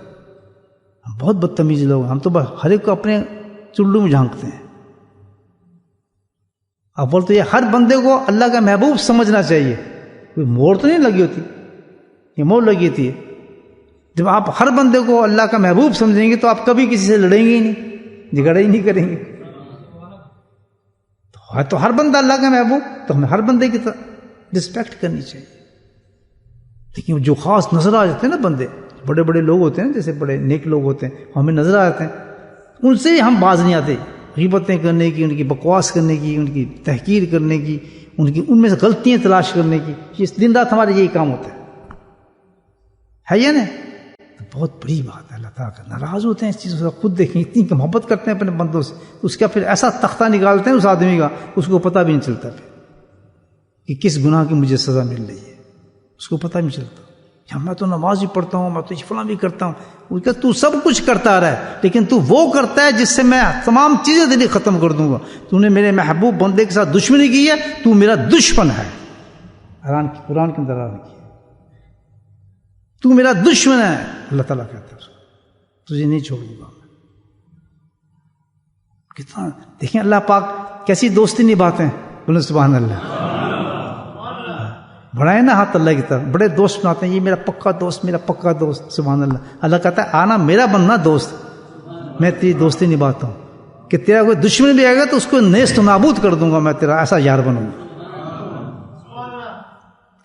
ہم بہت بدتمیز لوگ ہیں، ہم تو ہر ایک کو اپنے چلو میں جھانکتے ہیں. اب بولتے یہ ہر بندے کو اللہ کا محبوب سمجھنا چاہیے. کوئی مور تو نہیں لگی ہوتی، یہ مور لگی ہوتی ہے. جب آپ ہر بندے کو اللہ کا محبوب سمجھیں گے تو آپ کبھی کسی سے لڑیں گے ہی نہیں، جھگڑا ہی نہیں کریں گے. تو ہر بندہ اللہ کا محبوب، تو ہمیں ہر بندے کی رسپیکٹ کرنی چاہیے. لیکن جو خاص نظر آ جاتے ہیں نا بندے، بڑے بڑے لوگ ہوتے ہیں، جیسے بڑے نیک لوگ ہوتے ہیں، ہمیں نظر آ جاتے ہیں، ان سے ہم باز نہیں آتے. غیبتیں کرنے کی، ان کی بکواس کرنے کی، ان کی تحقیر کرنے کی، ان میں سے غلطیاں تلاش کرنے کی، یہ دن رات ہمارے یہی کام ہوتا ہے یا نہیں؟ تو بہت بڑی بات ہے. اللہ تعالیٰ کا ناراض ہوتے ہیں اس چیزوں سے. خود دیکھیں اتنی محبت کرتے ہیں اپنے بندوں سے، اس کا پھر ایسا تختہ نکالتے ہیں اس آدمی کا، اس کو پتہ بھی نہیں چلتا پھر کہ کس گناہ کی مجھے سزا مل رہی ہے، اس کو پتہ نہیں چلتا. میں تو نماز بھی پڑھتا ہوں، میں تو فلاں بھی کرتا ہوں. وہ کہ تو سب کچھ کرتا رہا ہے، لیکن تو وہ کرتا ہے جس سے میں تمام چیزیں تیری ختم کر دوں گا. تو نے میرے محبوب بندے کے ساتھ دشمنی کی ہے، تو میرا دشمن ہے. قرآن کے اندر کی تو میرا دشمن ہے. اللہ تعالیٰ کہتا ہے تجھے نہیں چھوڑوں گا. کتنا دیکھیں اللہ پاک کیسی دوستی نبھاتے ہیں. بولے سبحان اللہ. بڑھائے نا ہاتھ اللہ کی طرف، بڑے دوست بناتے ہیں. یہ میرا پکا دوست، میرا پکا دوست. سبحان اللہ. اللہ کہتا ہے آنا میرا بننا دوست، میں تیری دوستی نبھاتا ہوں. کہ تیرا کوئی دشمن بھی آئے گا تو اس کو نیست و نابود کر دوں گا، میں تیرا ایسا یار بنوں گا.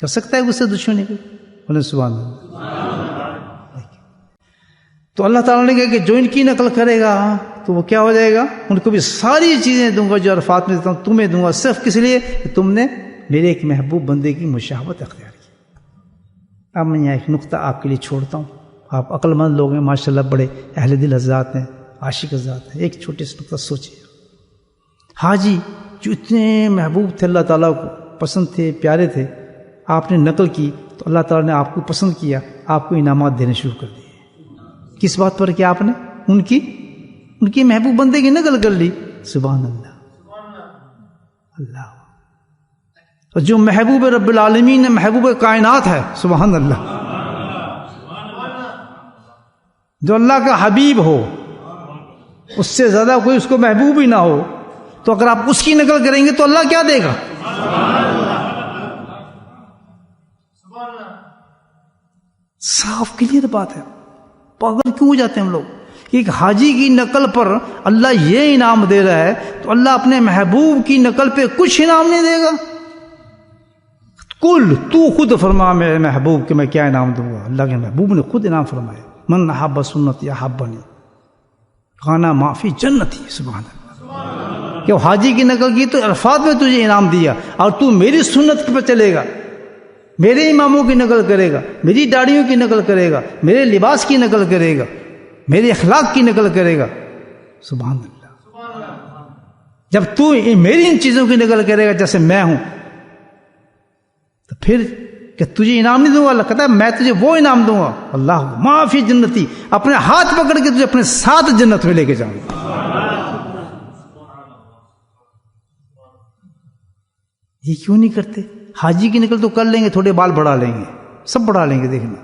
کر سکتا ہے اس سے دشمنی کو؟ بولے سبحان اللہ. تو اللہ تعالیٰ نے کہا کہ جو ان کی نقل کرے گا تو وہ کیا ہو جائے گا؟ ان کو بھی ساری چیزیں دوں گا جو عرفات میں دیتا ہوں تمہیں دوں گا، صرف کس لیے کہ تم نے میرے ایک محبوب بندے کی مشابہت اختیار کی. اب میں یہاں ایک نقطہ آپ کے لیے چھوڑتا ہوں. آپ عقل مند لوگ ہیں ماشاءاللہ، بڑے اہل دل حضرات ہیں، عاشق حضرات ہیں. ایک چھوٹے سے نقطہ سوچیے. حاجی جو اتنے محبوب تھے، اللہ تعالیٰ کو پسند تھے، پیارے تھے، آپ نے نقل کی تو اللہ تعالیٰ نے آپ کو پسند کیا، آپ کو انعامات دینے شروع کر دیے. کس بات پر کہ آپ نے ان کی محبوب بندے کی نقل کر لی. سبحان اللہ. اللہ. اور جو محبوب رب العالمین ہے، محبوب کائنات ہے، سبحان اللہ. جو اللہ کا حبیب ہو، اس سے زیادہ کوئی اس کو محبوب ہی نہ ہو، تو اگر آپ اس کی نقل کریں گے تو اللہ کیا دے گا؟ صاف کلیئر بات ہے. پاگل کیوں ہو جاتے ہیں ہم لوگ کہ ایک حاجی کی نقل پر اللہ یہ انعام دے رہا ہے تو اللہ اپنے محبوب کی نقل پہ کچھ انعام نہیں دے گا؟ کل تو خود فرما میرے محبوب کہ میں کیا انعام دوں گا. اللہ کے محبوب نے خود انعام فرمایا، من احب سنتی احبنی کانا معافی جنتی. سبحان اللہ. کہ حاجی کی نقل کی تو عرفات میں تجھے انعام دیا، اور تو میری سنت پہ چلے گا، میرے اماموں کی نقل کرے گا، میری داڑھیوں کی نقل کرے گا، میرے لباس کی نقل کرے گا، میرے اخلاق کی نقل کرے گا. سبحان اللہ. جب تو میری ان چیزوں کی نقل کرے گا جیسے میں ہوں، تو پھر کہ تجھے انعام نہیں دوں گا؟ اللہ کہتا ہے میں تجھے وہ انعام دوں گا، اللہ معافی جنتی، اپنے ہاتھ پکڑ کے تجھے اپنے ساتھ جنت میں لے کے جاؤں گا. یہ کیوں نہیں کرتے؟ حاجی کی نقل تو کر لیں گے، تھوڑے بال بڑھا لیں گے، سب بڑھا لیں گے، دیکھنا.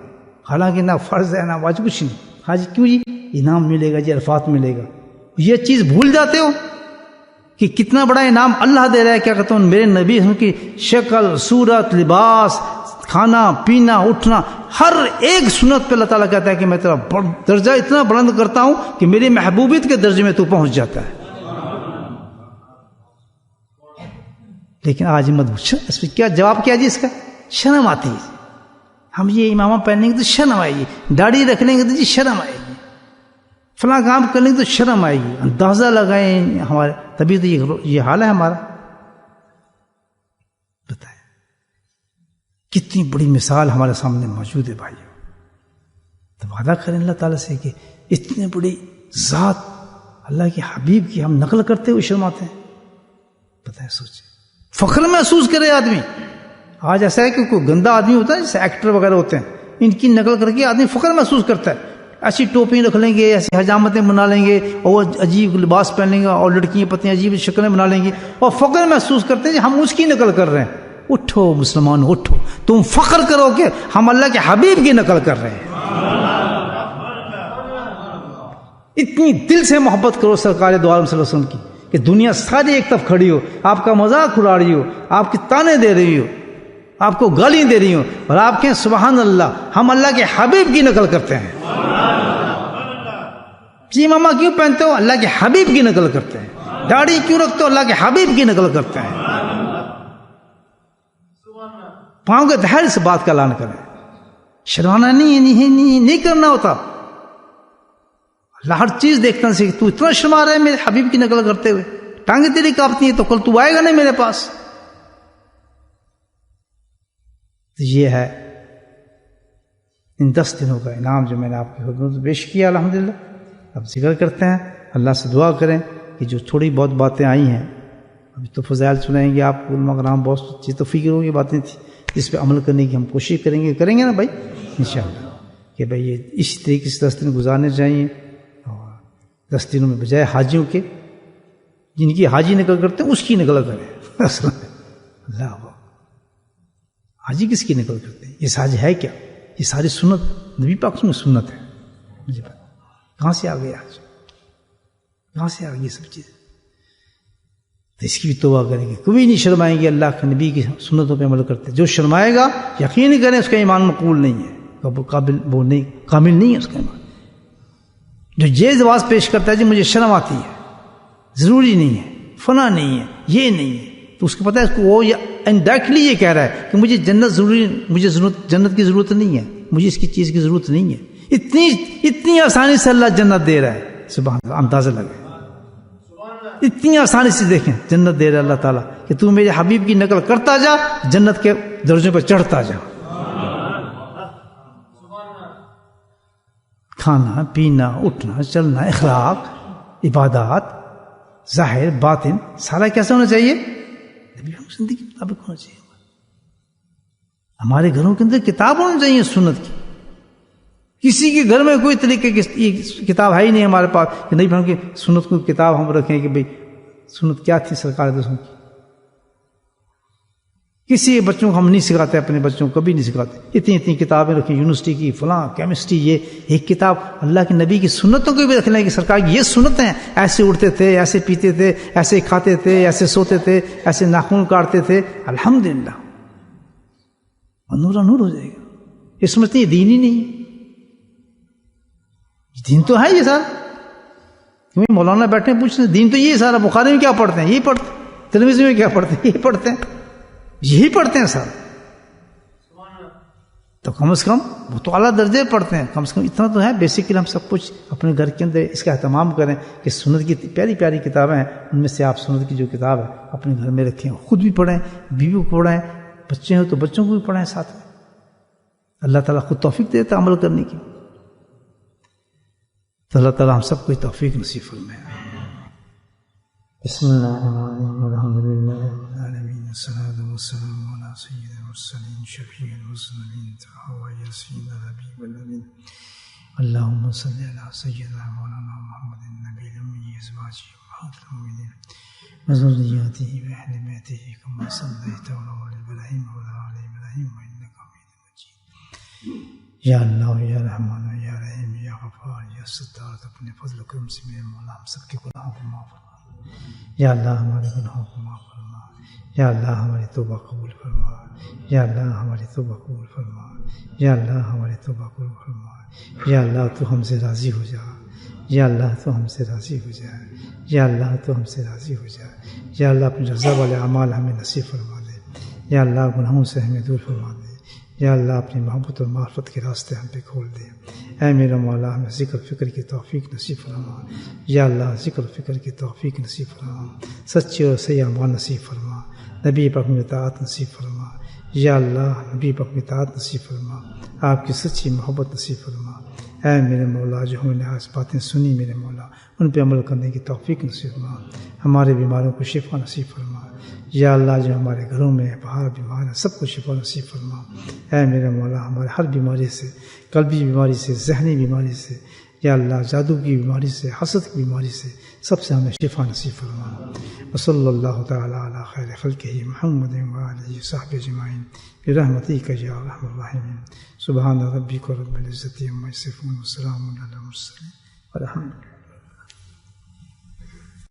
حالانکہ نہ فرض ہے نہ واجب، کچھ نہیں. حاجی کیوں جی؟ انعام ملے گا جی، عرفات ملے گا. یہ چیز بھول جاتے ہو کہ کتنا بڑا انعام اللہ دے رہا ہے. کیا کہتا ہوں، میرے نبی کی شکل، صورت، لباس، کھانا پینا، اٹھنا، ہر ایک سنت پہ اللہ تعالیٰ کہتا ہے کہ میں تیرا درجہ اتنا بلند کرتا ہوں کہ میری محبوبیت کے درجے میں تو پہنچ جاتا ہے. لیکن آج مت پوچھو اس پہ کیا جواب کیا جی اس کا؟ شرم آتی ہے. ہم یہ امامہ پہنیں گے تو شرم آئے گی، داڑھی رکھ لیں گے تو جی شرم آئے گی، فلاں کام کر لیں گے تو شرم آئے گی. اندازہ لگائیں ہمارے، تبھی تو یہ حال ہے ہمارا. بتائیں کتنی بڑی مثال ہمارے سامنے موجود ہے بھائیو. تو وعدہ کریں اللہ تعالیٰ سے کہ اتنی بڑی ذات اللہ کے حبیب کی ہم نقل کرتے ہوئے شرماتے ہیں. بتائیں، سوچیں، فخر محسوس کرے آدمی. آج ایسا ہے کہ کوئی گندا آدمی ہوتا ہے جیسے ایکٹر وغیرہ ہوتے ہیں، ان کی نقل کر کے آدمی فخر محسوس کرتا ہے. ایسی ٹوپی رکھ لیں گے، ایسی حجامتیں بنا لیں گے، اور عجیب لباس پہن لیں گے، اور لڑکیاں پتیاں عجیب شکلیں بنا لیں گے، اور فخر محسوس کرتے ہیں کہ ہم اس کی نقل کر رہے ہیں. اٹھو مسلمان اٹھو، تم فخر کرو کہ ہم اللہ کے حبیب کی نقل کر رہے ہیں. اتنی دل سے محبت کرو سرکار دو عالم صلی اللہ علیہ وسلم کی کہ دنیا ساری ایک طرف کھڑی ہو، آپ کا مذاق اڑا رہی ہو، آپ کی تانے دے رہی ہو، آپ کو گالی دے رہی ہوں، اور آپ کہیں سبحان اللہ ہم اللہ کے حبیب کی نقل کرتے ہیں. جی ماما کیوں پہنتے ہو؟ اللہ کے حبیب کی نقل کرتے ہیں. داڑھی کیوں رکھتے ہو؟ اللہ کے حبیب کی نقل کرتے ہیں. پاؤں کے دھیر سے بات کا اعلان کریں. شرمانا نہیں کرنا ہوتا. اللہ ہر چیز دیکھتا ہے. تو اتنا شرما رہا ہے میرے حبیب کی نقل کرتے ہوئے، ٹانگیں تیری کانپتی ہیں، تو کل تو آئے گا نہیں میرے پاس. تو یہ ہے ان 10 دنوں کا انعام جو میں نے آپ کی خدمت میں پیش کیا الحمدللہ. اب ذکر کرتے ہیں، اللہ سے دعا کریں کہ جو تھوڑی بہت باتیں آئی ہیں، ابھی تو فضائل سنائیں گے آپ کو، علماء کرام بہت اچھی تو فکروں کی باتیں تھیں، اس پہ عمل کرنے کی ہم کوشش کریں گے نا بھائی انشاءاللہ، کہ بھائی یہ اسی طریقے سے 10 دن گزارنے چاہیے. اور 10 دنوں میں بجائے حاجیوں کے جن کی حاجی نقل کرتے ہیں اس کی نقل کریں. اللہ حاجی کس کی نقل کرتے ہیں؟ یہ حاج ہے کیا؟ یہ ساری سنت نبی پاک میں سنت ہے. مجھے پتا کہاں سے آ گئی آج، کہاں سے آ گئی یہ سب چیزیں؟ تو اس کی بھی توبہ کریں گے. کبھی نہیں شرمائیں گے اللہ کے نبی کی سنتوں پہ عمل کرتے. جو شرمائے گا یقین کریں اس کا ایمان مقبول نہیں ہے، قابل وہ نہیں، کامل نہیں ہے اس کا ایمان. جو یہ جواز پیش کرتا ہے جی مجھے شرم آتی ہے، ضروری نہیں ہے، فنا نہیں ہے، یہ نہیں ہے، تو اس کو پتہ ہے اس کو وہ انڈائریکٹلی یہ کہہ رہا ہے کہ مجھے جنت ضروری، مجھے جنت کی ضرورت نہیں ہے، مجھے اس کی چیز کی ضرورت نہیں ہے. اتنی آسانی سے اللہ جنت دے رہا ہے. سبحان اللہ، اندازہ لگے اتنی آسانی سے دیکھیں جنت دے رہا ہے اللہ تعالیٰ کہ تو میرے حبیب کی نقل کرتا جا، جنت کے درجوں پہ چڑھتا جا. کھانا پینا اٹھنا چلنا اخلاق عبادات ظاہر باطن سارا کیسا ہونا چاہیے؟ نبی کی زندگی کے مطابق ہونا چاہیے. ہمارے گھروں کے اندر کتاب ہونا چاہیے سنت کی. کسی کے گھر میں کوئی طریقے کی کتاب ہے ہی نہیں ہمارے پاس کہ نہیں ہم کی سنت کو کتاب ہم رکھیں کہ بھئی سنت کیا تھی سرکار دوستوں کی. کسی بچوں کو ہم نہیں سکھاتے، اپنے بچوں کو کبھی نہیں سکھاتے. اتنی کتابیں رکھیں یونیورسٹی کی فلاں کیمسٹری. یہ ایک کتاب اللہ کے نبی کی سنتوں کو بھی رکھ لیں کہ سرکار کی یہ سنتیں ہیں، ایسے اڑتے تھے، ایسے پیتے تھے، ایسے کھاتے تھے، ایسے سوتے تھے، ایسے ناخن کاٹتے تھے. الحمدللہ نور نور ہو جائے گا. یہ سمجھتے ہیں یہ دین ہی نہیں ہے. دین تو ہے یہ سارا. مولانا بیٹھے پوچھتے ہیں دین تو یہ سارا. بخاری میں کیا پڑھتے ہیں؟ یہی پڑھتے ہیں. ترمذی میں کیا پڑھتے ہیں؟ یہی پڑھتے ہیں. یہی پڑھتے ہیں سر. تو کم از کم وہ تو اعلیٰ درجے پڑھتے ہیں. کم سے کم اتنا تو ہے بیسیکلی ہم سب کچھ اپنے گھر کے اندر اس کا اہتمام کریں کہ سنت کی پیاری پیاری کتابیں ہیں، ان میں سے آپ سنت کی جو کتاب ہے اپنے گھر میں رکھیں. خود بھی پڑھیں، بیوی کو پڑھیں، بچے ہو تو بچوں کو بھی پڑھیں ساتھ میں. اللہ تعالیٰ خود توفیق دیتا ہے عمل کرنے کی. تو اللہ تعالیٰ ہم سب کو توفیق نصیب فرمائے. بسم اللہ الرحمن الرحیم الحمد للہ رب العالمین والصلاۃ والسلام علی سید المرسلین شفیع المذنبین طه یاسین الحبیب الامین اللهم صل علی سیدنا مولانا محمد النبی الامی ازواجہ امہات المؤمنین وذریاتہ واہل بیتہ کما صلیت علی ابراہیم وعلی آل ابراہیم انک حمید مجید. یا اللہ یا رحمان یا رحیم یا غفار یا ستار، اپنے فضل و کرم سے میرے مولا ہم سب کے گناہوں کو معاف فرما. یا اللہ ہمارے گناہوں کو معاف فرما. یا اللہ ہماری توبہ قبول فرما. یا اللہ ہماری توبہ قبول فرما. یا اللہ ہماری توبہ قبول فرما. یا اللہ تو ہم سے راضی ہو جا. یا اللہ تو ہم سے راضی ہو جا. یا اللہ تو ہم سے راضی ہو جا. یا اللہ اپنی رضا والے اعمال ہمیں نصیب فرما دے. یا اللہ گناہوں سے ہمیں دور فرما دے. یا اللہ اپنی محبت اور معرفت کے راستے ہم پہ کھول دے. اے میرا مولا ہمیں ذکر فکر کی توفیق نصیب فرما. یا اللہ ذکر فکر کی توفیق نصیب فرما. سچے اور صحیح اعمال نصیب فرما. نبی پاک میں اطاعت نصیب فرما. یا اللہ نبی پاک میں اطاعت نصیب فرما. آپ کی سچی محبت نصیب فرما. اے میرے مولا جو ہم نے آج باتیں سنی میرے مولا ان پہ عمل کرنے کی توفیق نصیب فرما. ہمارے بیماروں کو شفا نصیب فرما. یا اللہ جو ہمارے گھروں میں باہر بیمار ہیں سب کو شفا نصیب فرما. اے میرے مولا ہمارے ہر بیماری سے، قلبی بیماری سے، ذہنی بیماری سے، یا اللہ جادو کی بیماری سے، حسد کی بیماری سے، سب سے ہمیں شفا نصیب فرما. وصلی اللہ تعالی علی خیر خلقہ محمد وآلہ وصحبہ اجمعین برحمتک یا ارحم الراحمین. سبحان ربک رب العزۃ عما یصفون وسلام علی المرسلین والحمد للہ.